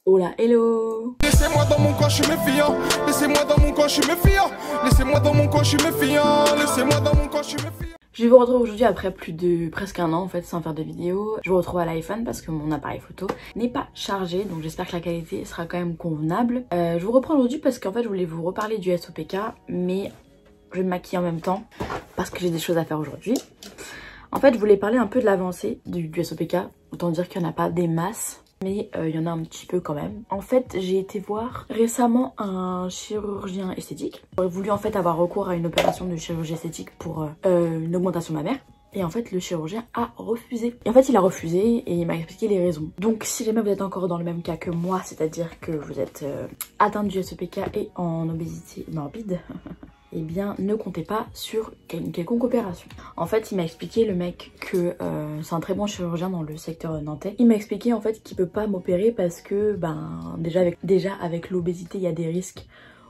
Hola, hello. Laissez-moi dans mon coin, je suis méfiant. Laissez-moi dans mon coin, je suis méfiant. Laissez-moi dans mon coin, je suis méfiant. Laissez-moi dans mon coin, je suis méfiant. Je vous retrouve aujourd'hui après plus de presque un an en fait sans faire de vidéo. Je vous retrouve à l'iPhone parce que mon appareil photo n'est pas chargé, donc j'espère que la qualité sera quand même convenable. Je vous reprends aujourd'hui parce qu'en fait je voulais vous reparler du SOPK, mais je vais me maquiller en même temps parce que j'ai des choses à faire aujourd'hui. En fait je voulais parler un peu de l'avancée du SOPK, autant dire qu'il n'y en a pas des masses. Mais il y en a un petit peu quand même. En fait, j'ai été voir récemment un chirurgien esthétique. J'aurais voulu en fait avoir recours à une opération de chirurgie esthétique pour une augmentation mammaire. Et en fait, le chirurgien a refusé. Et en fait, il a refusé et il m'a expliqué les raisons. Donc, si jamais vous êtes encore dans le même cas que moi, c'est-à-dire que vous êtes atteinte du SOPK et en obésité morbide, eh bien ne comptez pas sur une quelconque opération. En fait il m'a expliqué le mec que c'est un très bon chirurgien dans le secteur nantais. Il m'a expliqué en fait qu'il peut pas m'opérer parce que déjà avec l'obésité il y a des risques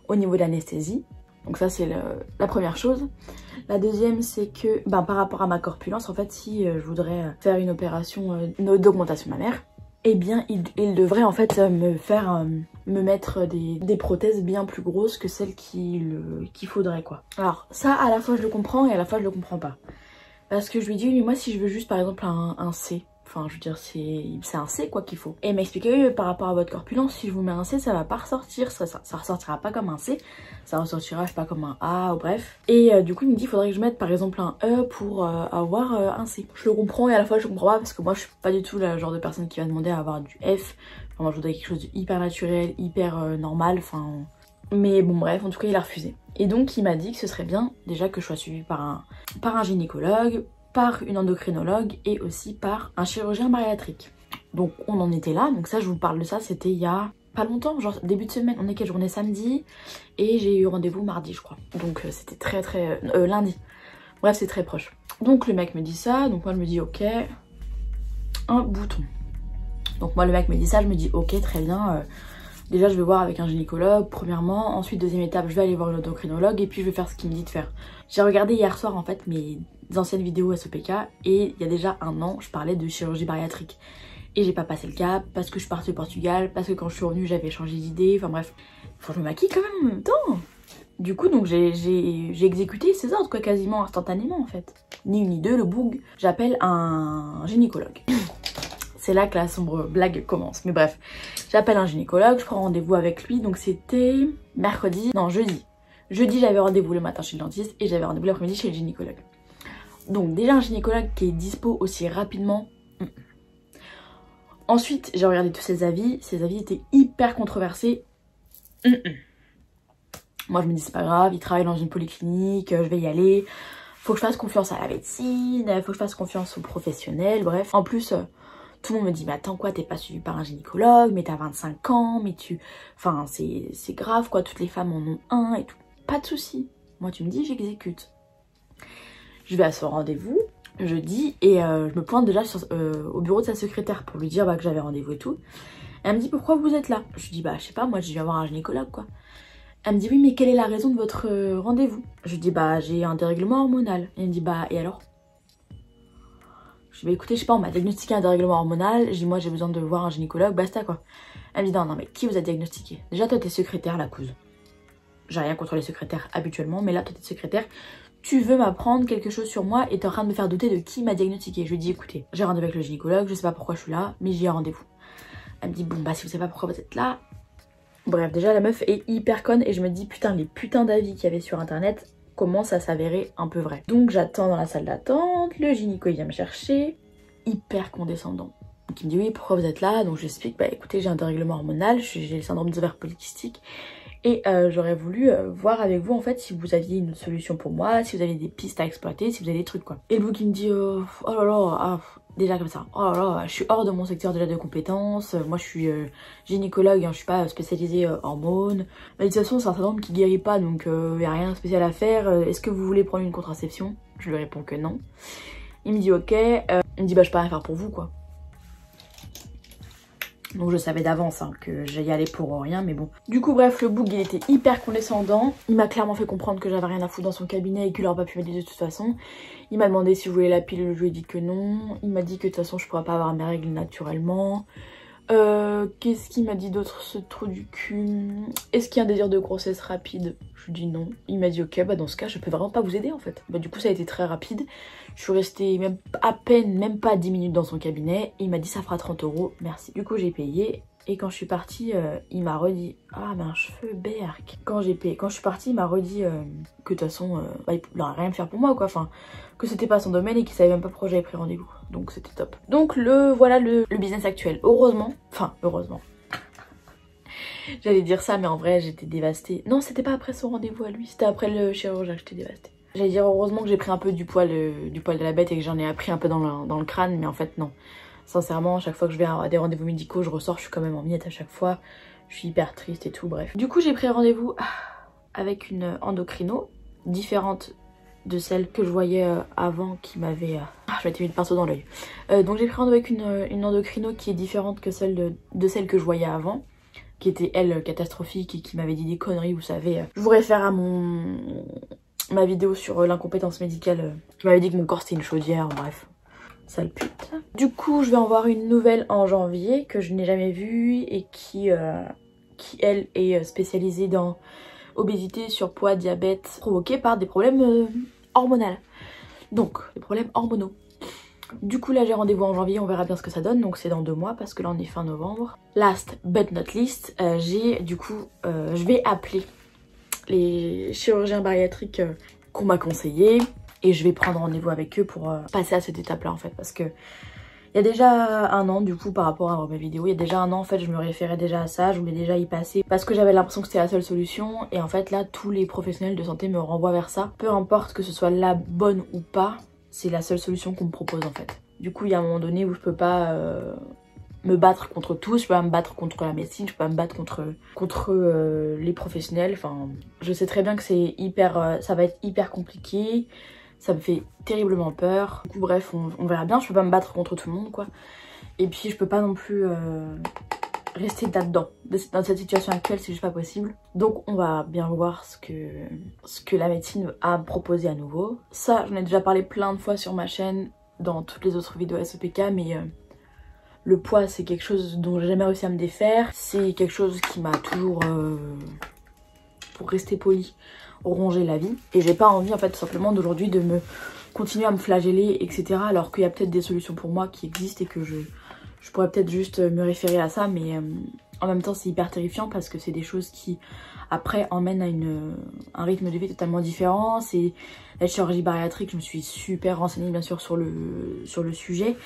au niveau de l'anesthésie. Donc ça c'est la première chose. La deuxième c'est que par rapport à ma corpulence en fait si je voudrais faire une opération d'augmentation mammaire, eh bien il devrait en fait me mettre des prothèses bien plus grosses que celles qu'il faudrait quoi. Alors ça à la fois je le comprends et à la fois je le comprends pas. Parce que je lui dis oui mais moi si je veux juste par exemple un C, enfin je veux dire c'est un C quoi qu'il faut. Et il m'a expliqué oui, par rapport à votre corpulence si je vous mets un C ça va pas ressortir, ça ressortira pas comme un C, ça ressortira je sais pas comme un A ou bref. Et du coup il me dit il faudrait que je mette par exemple un E pour avoir un C. Je le comprends et à la fois je comprends pas parce que moi je suis pas du tout le genre de personne qui va demander à avoir du F. Enfin, moi je voudrais quelque chose de hyper naturel, hyper normal, enfin... Mais bon bref, en tout cas il a refusé. Et donc il m'a dit que ce serait bien déjà que je sois suivie par un gynécologue, par une endocrinologue et aussi par un chirurgien bariatrique. Donc on en était là, donc ça je vous parle de ça, c'était il y a pas longtemps, genre début de semaine. On est quelle journée? Samedi et j'ai eu rendez-vous mardi je crois. Donc c'était très lundi. Bref c'est très proche. Donc le mec me dit ça, donc moi je me dis ok, un bouton. Donc moi le mec me dit ça, je me dis ok très bien, déjà je vais voir avec un gynécologue premièrement, ensuite deuxième étape je vais aller voir une endocrinologue et puis je vais faire ce qu'il me dit de faire. J'ai regardé hier soir en fait mes anciennes vidéos SOPK et il y a déjà un an je parlais de chirurgie bariatrique. Et j'ai pas passé le cap parce que je suis partie au Portugal, parce que quand je suis revenue j'avais changé d'idée, enfin bref. Faut que je me maquille quand même en même temps. Du coup donc j'ai exécuté ces ordres quoi quasiment instantanément en fait. Ni une ni deux, le boug, j'appelle un gynécologue. C'est là que la sombre blague commence. Mais bref, j'appelle un gynécologue, je prends rendez-vous avec lui. Donc c'était jeudi. Jeudi, j'avais rendez-vous le matin chez le dentiste et j'avais rendez-vous l'après-midi chez le gynécologue. Donc déjà un gynécologue qui est dispo aussi rapidement. Ensuite, j'ai regardé tous ses avis. Ses avis étaient hyper controversés. Moi, je me dis c'est pas grave, il travaille dans une polyclinique, je vais y aller. Faut que je fasse confiance à la médecine, faut que je fasse confiance aux professionnels, bref. En plus... tout le monde me dit mais attends quoi, t'es pas suivi par un gynécologue, mais t'as 25 ans, mais tu... Enfin c'est grave quoi, toutes les femmes en ont un et tout. Pas de souci. Moi tu me dis j'exécute. Je vais à son rendez-vous, jeudi, et je me pointe déjà au bureau de sa secrétaire pour lui dire que j'avais rendez-vous et tout. Elle me dit pourquoi vous êtes là? Je lui dis je sais pas, moi je viens voir un gynécologue quoi. Elle me dit oui mais quelle est la raison de votre rendez-vous? Je lui dis j'ai un dérèglement hormonal. Elle me dit et alors? Je dis écoutez, je sais pas, on m'a diagnostiqué un dérèglement hormonal. Je dis moi j'ai besoin de voir un gynécologue, basta quoi. Elle me dit non mais qui vous a diagnostiqué? Déjà toi t'es secrétaire la couse. J'ai rien contre les secrétaires habituellement, mais là toi t'es secrétaire. Tu veux m'apprendre quelque chose sur moi et t'es en train de me faire douter de qui m'a diagnostiqué. Je lui dis écoutez, j'ai rendez-vous avec le gynécologue, je sais pas pourquoi je suis là, mais j'ai un rendez-vous. Elle me dit bon si vous savez pas pourquoi vous êtes là. Bref, déjà la meuf est hyper conne et je me dis putain les putains d'avis qu'il y avait sur internet commence à s'avérer un peu vrai. Donc j'attends dans la salle d'attente, le gynéco il vient me chercher, hyper condescendant. Donc il me dit oui pourquoi vous êtes là, donc j'explique écoutez j'ai un dérèglement hormonal, j'ai le syndrome des ovaires polykystiques et j'aurais voulu voir avec vous en fait si vous aviez une solution pour moi, si vous avez des pistes à exploiter, si vous avez des trucs quoi. Et le bouc il me dit oh là là, déjà comme ça, oh là là, je suis hors de mon secteur déjà de compétences, moi je suis gynécologue, je suis pas spécialisée hormones, mais de toute façon c'est un syndrome qui guérit pas donc y a rien de spécial à faire, est-ce que vous voulez prendre une contraception? Je lui réponds que non. Il me dit ok, il me dit je peux rien faire pour vous quoi. Donc je savais d'avance que j'allais y aller pour rien, mais bon. Du coup bref, le boug il était hyper condescendant. Il m'a clairement fait comprendre que j'avais rien à foutre dans son cabinet et qu'il aurait pas pu m'aider de toute façon. Il m'a demandé si je voulais la pilule, je lui ai dit que non. Il m'a dit que de toute façon je pourrais pas avoir mes règles naturellement. Qu'est-ce qu'il m'a dit d'autre, ce trou du cul? Est-ce qu'il y a un désir de grossesse rapide? Je lui dis non. Il m'a dit ok, bah dans ce cas je peux vraiment pas vous aider en fait. Bah du coup ça a été très rapide. Je suis restée même à peine, même pas 10 minutes dans son cabinet. Et il m'a dit ça fera 30 €, merci. Du coup j'ai payé. Et quand je suis partie, il m'a redit ah mais un cheveu berk. Quand je suis partie, il m'a redit que de toute façon bah, il n'aurait rien à faire pour moi quoi. Enfin que c'était pas son domaine et qu'il savait même pas pourquoi j'avais pris rendez-vous. Donc c'était top. Donc voilà le business actuel. Heureusement. J'allais dire ça mais en vrai j'étais dévastée. Non c'était pas après son rendez-vous à lui, c'était après le chirurgien que j'étais dévastée. J'allais dire heureusement que j'ai pris un peu du poil de la bête et que j'en ai appris un peu dans le crâne, mais en fait non. Sincèrement, chaque fois que je vais à des rendez-vous médicaux, je ressors, je suis quand même en miettes à chaque fois. Je suis hyper triste et tout, bref. Du coup, j'ai pris rendez-vous avec une endocrino, différente de celle que je voyais avant qui m'avait... je m'étais mis le pinceau dans l'œil. Donc j'ai pris rendez-vous avec une endocrino qui est différente que celle de celle que je voyais avant, qui était elle catastrophique et qui m'avait dit des conneries, vous savez. Je vous réfère à ma vidéo sur l'incompétence médicale. Je m'avais dit que mon corps c'était une chaudière, bref. Sale pute. Du coup je vais en voir une nouvelle en janvier que je n'ai jamais vue et qui elle est spécialisée dans obésité, surpoids, diabète provoqués par des problèmes hormonaux. Donc des problèmes hormonaux. Du coup là j'ai rendez-vous en janvier, on verra bien ce que ça donne, donc c'est dans 2 mois parce que là on est fin novembre. Last but not least, je vais appeler les chirurgiens bariatriques qu'on m'a conseillé. Et je vais prendre rendez-vous avec eux pour passer à cette étape-là en fait. Parce que il y a déjà 1 an du coup par rapport à ma vidéo. Il y a déjà 1 an en fait je me référais déjà à ça. Je voulais déjà y passer. Parce que j'avais l'impression que c'était la seule solution. Et en fait là tous les professionnels de santé me renvoient vers ça. Peu importe que ce soit la bonne ou pas. C'est la seule solution qu'on me propose en fait. Du coup il y a un moment donné où je peux pas... me battre contre tous, je peux pas me battre contre la médecine, je peux pas me battre contre les professionnels. Enfin, je sais très bien que c'est ça va être hyper compliqué. Ça me fait terriblement peur. Du coup bref, on verra bien. Je peux pas me battre contre tout le monde quoi. Et puis je peux pas non plus rester là-dedans. Dans cette situation actuelle, c'est juste pas possible. Donc on va bien voir ce que la médecine a proposé à nouveau. Ça, j'en ai déjà parlé plein de fois sur ma chaîne, dans toutes les autres vidéos SOPK, mais le poids c'est quelque chose dont j'ai jamais réussi à me défaire. C'est quelque chose qui m'a toujours, pour rester poli, ronger la vie. Et j'ai pas envie en fait tout simplement d'aujourd'hui de me continuer à me flageller etc. Alors qu'il y a peut-être des solutions pour moi qui existent et que je pourrais peut-être juste me référer à ça. Mais en même temps c'est hyper terrifiant parce que c'est des choses qui après emmènent à un rythme de vie totalement différent. C'est la chirurgie bariatrique, je me suis super renseignée bien sûr sur le sujet.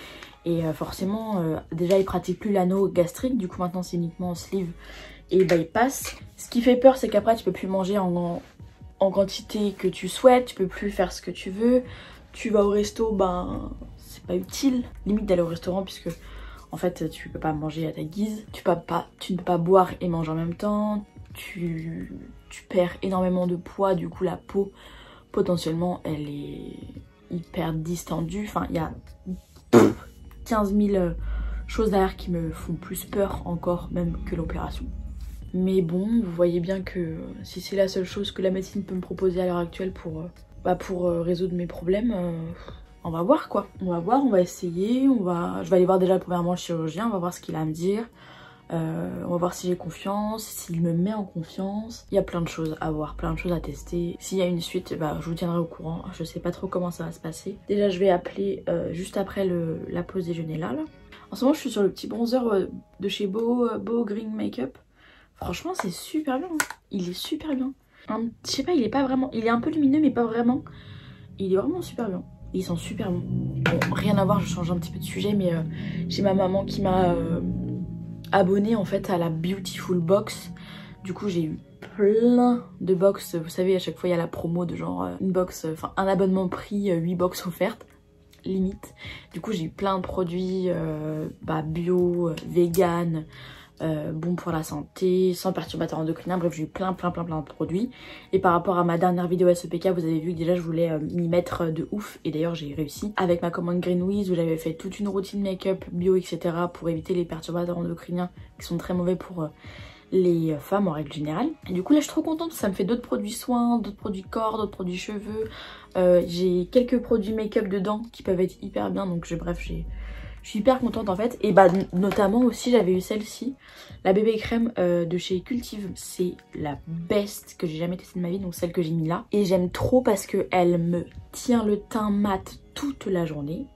Et forcément déjà ils pratiquent plus l'anneau gastrique, du coup maintenant c'est uniquement sleeve et bypass. Ce qui fait peur c'est qu'après tu peux plus manger en quantité que tu souhaites, tu peux plus faire ce que tu veux. Tu vas au resto, ben c'est pas utile limite d'aller au restaurant puisque en fait tu peux pas manger à ta guise, tu ne peux pas boire et manger en même temps, tu perds énormément de poids, du coup la peau potentiellement elle est hyper distendue, enfin il y a 15 000 choses derrière qui me font plus peur encore même que l'opération. Mais bon, vous voyez bien que si c'est la seule chose que la médecine peut me proposer à l'heure actuelle pour résoudre mes problèmes, on va voir quoi. On va voir, on va essayer, je vais aller voir déjà premièrement le chirurgien, on va voir ce qu'il a à me dire. On va voir si j'ai confiance, s'il me met en confiance. Il y a plein de choses à voir, plein de choses à tester. S'il y a une suite, je vous tiendrai au courant. Je sais pas trop comment ça va se passer. Déjà je vais appeler juste après la pause déjeuner là. En ce moment je suis sur le petit bronzer de chez Beau Green Makeup. Franchement c'est super bien, il est super bien. Je sais pas, il est un peu lumineux mais pas vraiment. Il est vraiment super bien. Ils sont super bons. Bon, rien à voir, je change un petit peu de sujet, mais j'ai ma maman qui m'a abonnée en fait à la Beautiful Box. Du coup j'ai eu plein de box. Vous savez à chaque fois il y a la promo de genre une box, enfin un abonnement pris 8 box offertes. Limite. Du coup j'ai eu plein de produits bio, vegan, bon pour la santé, sans perturbateur endocrinien, bref j'ai eu plein de produits. Et par rapport à ma dernière vidéo SOPK, vous avez vu que déjà je voulais m'y mettre de ouf, et d'ailleurs j'ai réussi avec ma commande Green Wiz où j'avais fait toute une routine make-up bio etc pour éviter les perturbateurs endocriniens qui sont très mauvais pour les femmes en règle générale. Et du coup là je suis trop contente, ça me fait d'autres produits soins, d'autres produits corps, d'autres produits cheveux. J'ai quelques produits make-up dedans qui peuvent être hyper bien, donc bref Je suis hyper contente en fait. Et bah notamment aussi j'avais eu celle-ci, la bébé crème de chez Cultive. C'est la best que j'ai jamais testée de ma vie, donc celle que j'ai mis là. Et j'aime trop parce qu'elle me tient le teint mat toute la journée.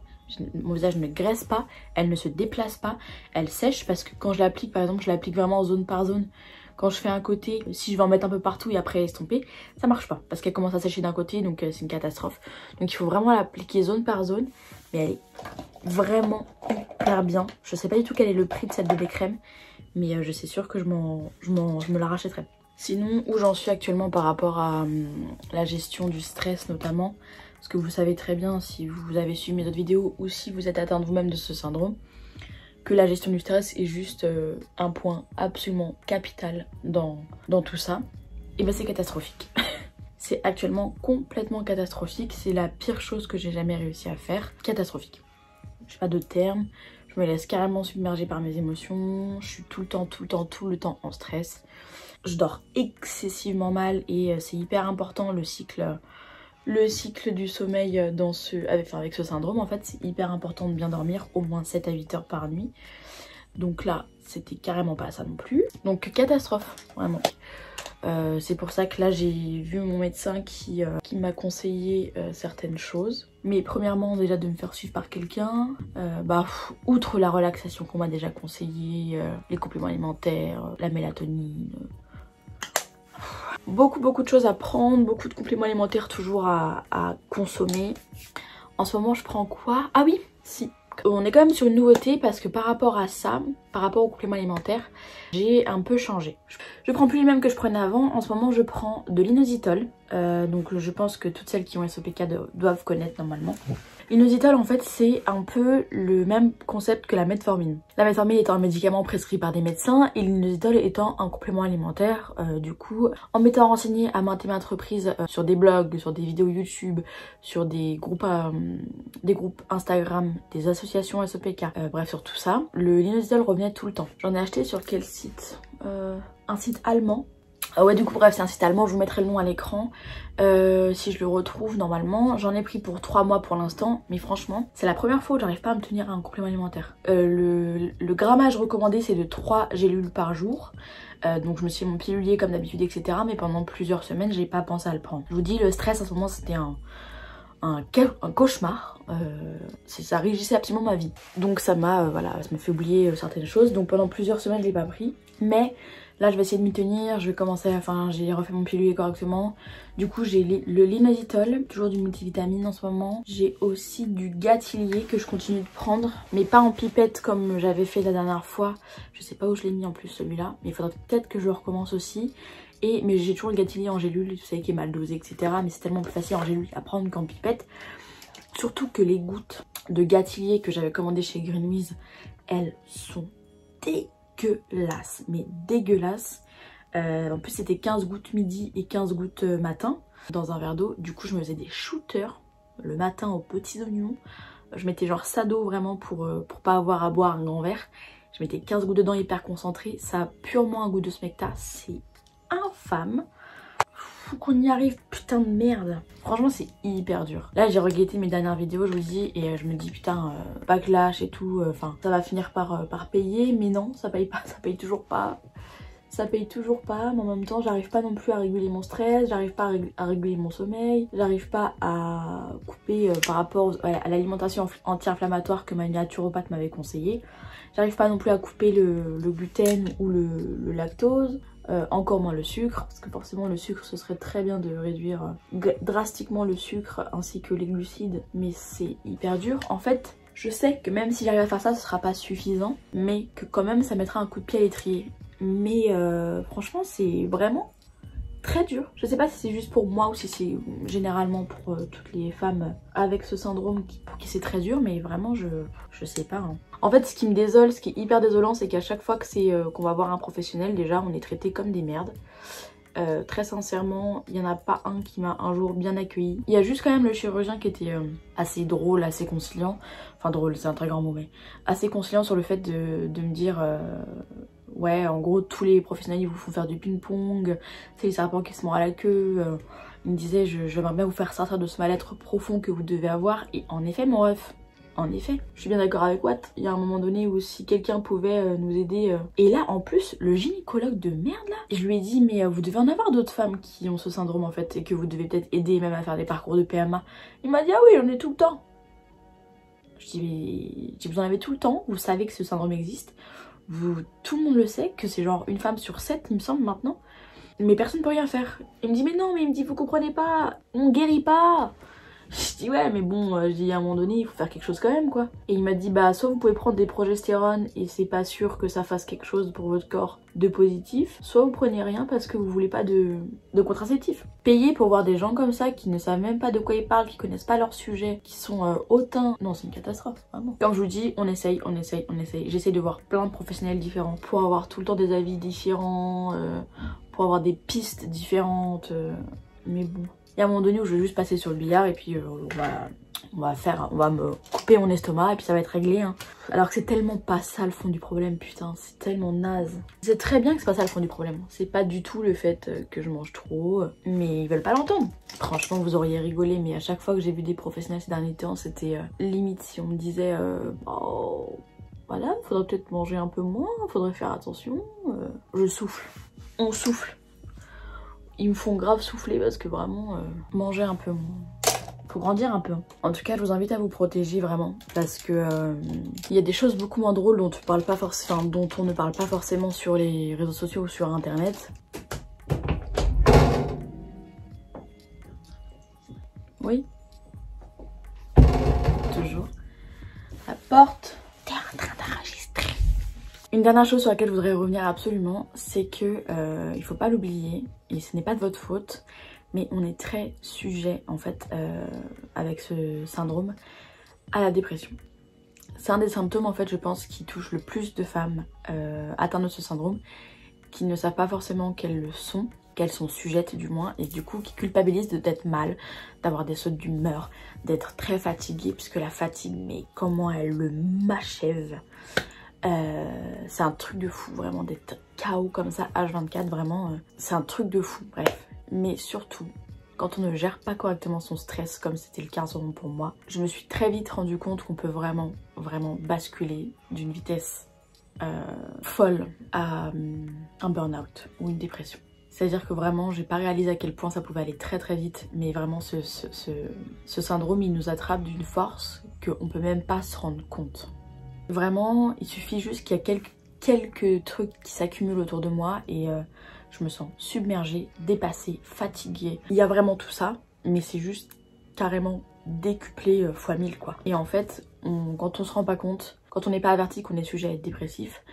Mon visage ne graisse pas, elle ne se déplace pas, elle sèche parce que quand je l'applique, par exemple, je l'applique vraiment zone par zone. Quand je fais un côté, si je vais en mettre un peu partout et après estomper, ça marche pas parce qu'elle commence à sécher d'un côté, donc c'est une catastrophe. Donc il faut vraiment l'appliquer zone par zone, mais elle est vraiment hyper bien. Je sais pas du tout quel est le prix de cette bébé crème, mais je sais sûr que je me la rachèterai. Sinon, où j'en suis actuellement par rapport à la gestion du stress notamment, parce que vous savez très bien si vous avez suivi mes autres vidéos ou si vous êtes atteinte vous-même de ce syndrome, que la gestion du stress est juste un point absolument capital dans tout ça. Et ben c'est catastrophique. C'est actuellement complètement catastrophique. C'est la pire chose que j'ai jamais réussi à faire. Catastrophique. Je n'ai pas de terme. Je me laisse carrément submerger par mes émotions. Je suis tout le temps en stress. Je dors excessivement mal et c'est hyper important le cycle du sommeil avec ce syndrome. En fait, c'est hyper important de bien dormir, au moins 7 à 8 heures par nuit. Donc là, c'était carrément pas ça non plus. Donc catastrophe, vraiment. C'est pour ça que là, j'ai vu mon médecin qui m'a conseillé certaines choses. Mais premièrement, déjà de me faire suivre par quelqu'un. Outre la relaxation qu'on m'a déjà conseillé, les compléments alimentaires, la mélatonine... Beaucoup de choses à prendre, beaucoup de compléments alimentaires toujours à consommer. En ce moment je prends quoi? Ah oui, si. On est quand même sur une nouveauté parce que par rapport à ça, par rapport aux compléments alimentaires, j'ai un peu changé. Je prends plus les mêmes que je prenais avant. En ce moment je prends de l'inositol. Donc je pense que toutes celles qui ont SOPK doivent connaître normalement. L'inositol en fait c'est un peu le même concept que la metformine. La metformine étant un médicament prescrit par des médecins et l'inositol étant un complément alimentaire. Du coup, en m'étant renseignée à maintes et maintes reprises sur des blogs, sur des vidéos YouTube, sur des groupes Instagram, des associations SOPK, bref sur tout ça, l'inositol revenait tout le temps. J'en ai acheté sur quel site? Un site allemand. Ouais du coup bref c'est un site allemand, je vous mettrai le nom à l'écran si je le retrouve normalement. J'en ai pris pour 3 mois pour l'instant, mais franchement c'est la première fois où j'arrive pas à me tenir à un complément alimentaire. Le grammage recommandé c'est de 3 gélules par jour. Donc je me suis fait mon pilulier comme d'habitude etc. Mais pendant plusieurs semaines j'ai pas pensé à le prendre. Je vous dis le stress à ce moment c'était un cauchemar, ça régissait absolument ma vie. Donc ça m'a ça m'a fait oublier certaines choses. Donc pendant plusieurs semaines je l'ai pas pris. Mais là je vais essayer de m'y tenir, je vais commencer, j'ai refait mon pilulier correctement. Du coup j'ai le linozitol, toujours du multivitamine en ce moment. J'ai aussi du Gatilier que je continue de prendre, mais pas en pipette comme j'avais fait la dernière fois. Je sais pas où je l'ai mis en plus celui-là, mais il faudrait peut-être que je le recommence aussi. Mais j'ai toujours le Gatilier en gélule, vous savez qui est mal dosé etc. Mais c'est tellement plus facile en gélule à prendre qu'en pipette. Surtout que les gouttes de Gatilier que j'avais commandées chez Greenwiz, elles sont dégueulasses, mais dégueulasses. En plus c'était 15 gouttes midi et 15 gouttes matin dans un verre d'eau. Du coup je me faisais des shooters le matin aux petits oignons. Je mettais genre ça d'eau vraiment pour pas avoir à boire un grand verre. Je mettais 15 gouttes dedans hyper concentré. Ça a purement un goût de smecta, c'est infâme. Faut qu'on y arrive, putain de merde. Franchement c'est hyper dur. Là j'ai regretté mes dernières vidéos je vous dis, et je me dis putain backlash et tout, ça va finir par payer, mais non ça paye pas, ça paye toujours pas. Ça paye toujours pas, mais en même temps j'arrive pas non plus à réguler mon stress, j'arrive pas à réguler mon sommeil, j'arrive pas à couper par rapport à l'alimentation anti-inflammatoire que ma naturopathe m'avait conseillé. J'arrive pas non plus à couper le gluten ou le lactose. Encore moins le sucre, parce que forcément le sucre ce serait très bien de réduire drastiquement le sucre ainsi que les glucides, mais c'est hyper dur. En fait je sais que même si j'arrive à faire ça ce sera pas suffisant, mais que quand même ça mettra un coup de pied à l'étrier. Mais franchement c'est vraiment très dur. Je sais pas si c'est juste pour moi ou si c'est généralement pour toutes les femmes avec ce syndrome pour qui c'est très dur, mais vraiment je sais pas hein. En fait ce qui me désole, ce qui est hyper désolant, c'est qu'à chaque fois que qu'on va voir un professionnel, déjà on est traité comme des merdes. Très sincèrement, il n'y en a pas un qui m'a un jour bien accueilli. Il y a juste quand même le chirurgien qui était assez drôle, assez conciliant. Enfin drôle, c'est un très grand mot, mais assez conciliant sur le fait de me dire ouais en gros tous les professionnels ils vous font faire du ping-pong, c'est les serpents qui se mordent à la queue. Il me disait j'aimerais bien vous faire sortir de ce mal-être profond que vous devez avoir. Et en effet mon ref, En effet, je suis bien d'accord avec Watt. Il y a un moment donné où si quelqu'un pouvait nous aider... Et là, en plus, le gynécologue de merde, là, je lui ai dit, mais vous devez en avoir d'autres femmes qui ont ce syndrome, en fait, et que vous devez peut-être aider même à faire des parcours de PMA. Il m'a dit, ah oui, j'en ai tout le temps. Je dis, mais vous en avez tout le temps, vous savez que ce syndrome existe. Tout le monde le sait, que c'est genre une femme sur 7, il me semble, maintenant. Mais personne ne peut rien faire. Il me dit, mais non, mais il me dit, vous comprenez pas, on guérit pas. Je dis ouais mais bon, je dis à un moment donné il faut faire quelque chose quand même quoi. Et il m'a dit bah soit vous pouvez prendre des progestérones et c'est pas sûr que ça fasse quelque chose pour votre corps de positif, soit vous prenez rien parce que vous voulez pas de contraceptif. Payer pour voir des gens comme ça qui ne savent même pas de quoi ils parlent, qui connaissent pas leur sujet, qui sont hautains, non c'est une catastrophe vraiment. Comme je vous dis, on essaye. J'essaye de voir plein de professionnels différents pour avoir tout le temps des avis différents, pour avoir des pistes différentes, mais bon. Il y a un moment donné où je vais juste passer sur le billard et puis on va me couper mon estomac et puis ça va être réglé hein. Alors que c'est tellement pas ça le fond du problème, putain, c'est tellement naze. C'est très bien que c'est pas ça le fond du problème. C'est pas du tout le fait que je mange trop, mais ils veulent pas l'entendre. Franchement vous auriez rigolé, mais à chaque fois que j'ai vu des professionnels ces derniers temps, c'était limite si on me disait oh voilà, faudrait peut-être manger un peu moins, faudrait faire attention. Je souffle, on souffle. Ils me font grave souffler parce que vraiment, manger un peu moins. Faut grandir un peu. En tout cas, je vous invite à vous protéger vraiment. Parce que il y a des choses beaucoup moins drôles dont on ne parle pas forcément sur les réseaux sociaux ou sur internet. Oui. Toujours. La porte. T'es en train d'enregistrer. Une dernière chose sur laquelle je voudrais revenir absolument, c'est que il faut pas l'oublier, et ce n'est pas de votre faute, mais on est très sujet en fait avec ce syndrome à la dépression. C'est un des symptômes en fait je pense qui touche le plus de femmes atteintes de ce syndrome, qui ne savent pas forcément qu'elles sont sujettes du moins, et du coup qui culpabilisent d'être mal, d'avoir des sautes d'humeur, d'être très fatiguée, puisque la fatigue, mais comment elle le m'achève. C'est un truc de fou vraiment d'être KO comme ça H24, vraiment c'est un truc de fou, bref. Mais surtout quand on ne gère pas correctement son stress comme c'était le cas en ce moment pour moi, je me suis très vite rendu compte qu'on peut vraiment basculer d'une vitesse folle à un burn-out ou une dépression. C'est à dire que vraiment j'ai pas réalisé à quel point ça pouvait aller très vite, mais vraiment ce syndrome il nous attrape d'une force qu'on peut même pas se rendre compte. Vraiment, il suffit juste qu'il y a quelques trucs qui s'accumulent autour de moi et je me sens submergée, dépassée, fatiguée. Il y a vraiment tout ça, mais c'est juste carrément décuplé fois 1000 quoi. Et en fait, quand on se rend pas compte, quand on n'est pas averti qu'on est sujet à être dépressif,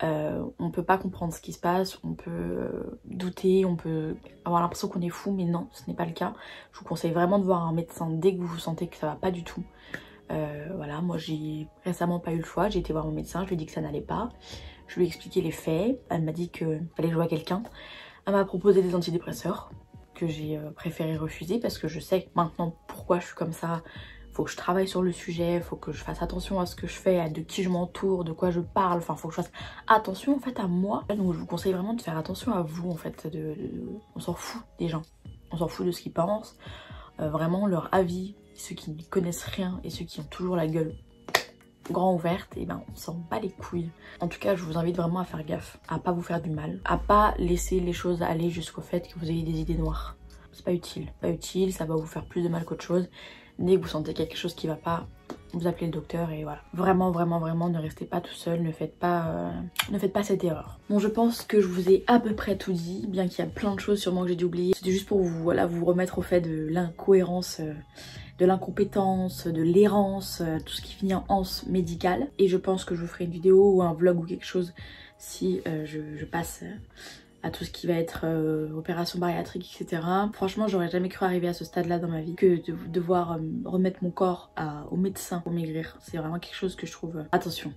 on peut pas comprendre ce qui se passe, on peut douter, on peut avoir l'impression qu'on est fou, mais non, ce n'est pas le cas. Je vous conseille vraiment de voir un médecin dès que vous sentez que ça va pas du tout. Voilà, moi j'ai récemment pas eu le choix, j'ai été voir mon médecin, je lui ai dit que ça n'allait pas, je lui ai expliqué les faits, elle m'a dit qu'il fallait jouer à quelqu'un, elle m'a proposé des antidépresseurs que j'ai préféré refuser parce que je sais maintenant pourquoi je suis comme ça, faut que je travaille sur le sujet, faut que je fasse attention à ce que je fais, à de qui je m'entoure, de quoi je parle, enfin faut que je fasse attention en fait à moi. Donc je vous conseille vraiment de faire attention à vous en fait, on s'en fout des gens, on s'en fout de ce qu'ils pensent, vraiment leur avis. Ceux qui ne connaissent rien et ceux qui ont toujours la gueule grand ouverte, et ben on s'en bat les couilles. En tout cas je vous invite vraiment à faire gaffe, à pas vous faire du mal, à pas laisser les choses aller jusqu'au fait que vous ayez des idées noires. C'est pas utile, ça va vous faire plus de mal qu'autre chose. Dès que vous sentez quelque chose qui va pas, vous appelez le docteur et voilà. Vraiment ne restez pas tout seul, ne faites pas cette erreur. Bon, je pense que je vous ai à peu près tout dit, bien qu'il y a plein de choses sûrement que j'ai dû oublier. C'était juste pour vous, voilà, vous remettre au fait de l'incohérence, de l'incompétence, de l'errance, tout ce qui finit en anse médicale. Et je pense que je vous ferai une vidéo ou un vlog ou quelque chose si je passe à tout ce qui va être opération bariatrique, etc. Franchement, j'aurais jamais cru arriver à ce stade-là dans ma vie, que de devoir remettre mon corps au médecin pour maigrir. C'est vraiment quelque chose que je trouve... attention,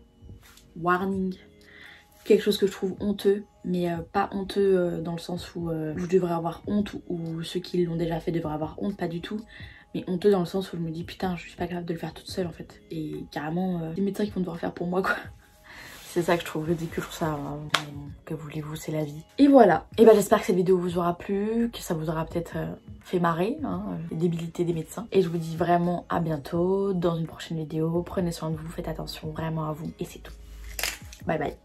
warning, quelque chose que je trouve honteux, mais pas honteux dans le sens où je devrais avoir honte, ou ceux qui l'ont déjà fait devraient avoir honte, pas du tout. Mais honteux dans le sens où je me dis putain, je suis pas capable de le faire toute seule en fait. Et carrément, des médecins qui vont devoir faire pour moi quoi. C'est ça que je trouve ridicule, je trouve ça... que voulez-vous, c'est la vie. Et voilà. Et bah j'espère que cette vidéo vous aura plu, que ça vous aura peut-être fait marrer, hein, les débilités des médecins. Et je vous dis vraiment à bientôt dans une prochaine vidéo. Prenez soin de vous, faites attention vraiment à vous et c'est tout. Bye bye.